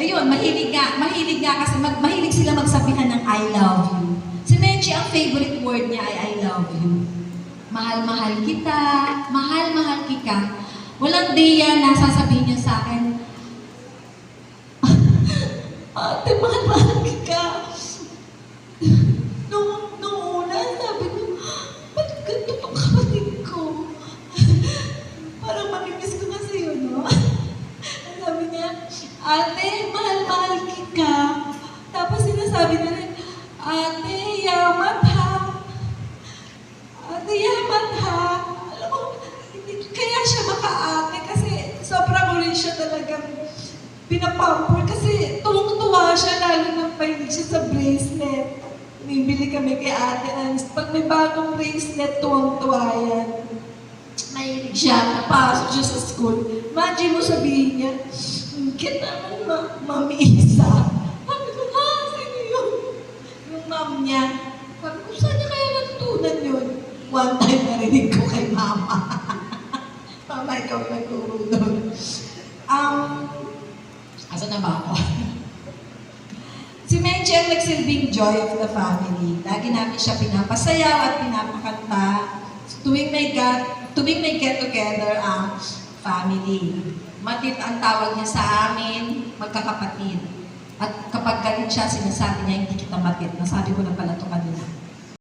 Ayun, mahilig nga kasi, mahilig sila magsabihan ng I love you. Si Menchie, ang favorite word niya ay I love you. Mahal-mahal kita, mahal-mahal kita. Walang day yan na sasabihin niya sa akin, Ate, mahal-mahal kita. Nung una, sabi ko, ba't ganito pang kapatid ko? Parang mamimiss ko kasi yun, no? Sabi niya, Ate, mahal-mahal kita. Tapos sinasabi na rin, Ate, yaman ha. Ate, yaman ha. Alam mo, hindi kaya siya maka-ate kasi sobrang rin siya talagang pinapamper kasi tuwang-tuwa siya lalo nang pahilig siya sa bracelet. Bibili kami kay Ate Ans. Pag may bagong bracelet, tuwang-tuwa yan. Mahilig siya, napasok siya sa school. Imagine mo sabihin niya, cute naman, Mami Isa. Sabi ko, ha? Sino yun? Yung mom niya. Sabi ko, saan niya kaya natutunan yun? One time narinig ko kay Mama. Mama, ikaw nagturo doon. Asa na ba ako? Si Menchie ang nagsilbing joy of the family. Lagi namin siya pinapasayaw at pinapakanta. Tuwing may get-together ang family. Matit ang tawag niya sa amin, magkakapatid. At kapag galit siya, sinasabi niya, hindi kita matit. Nasabi ko na pala ito kanina.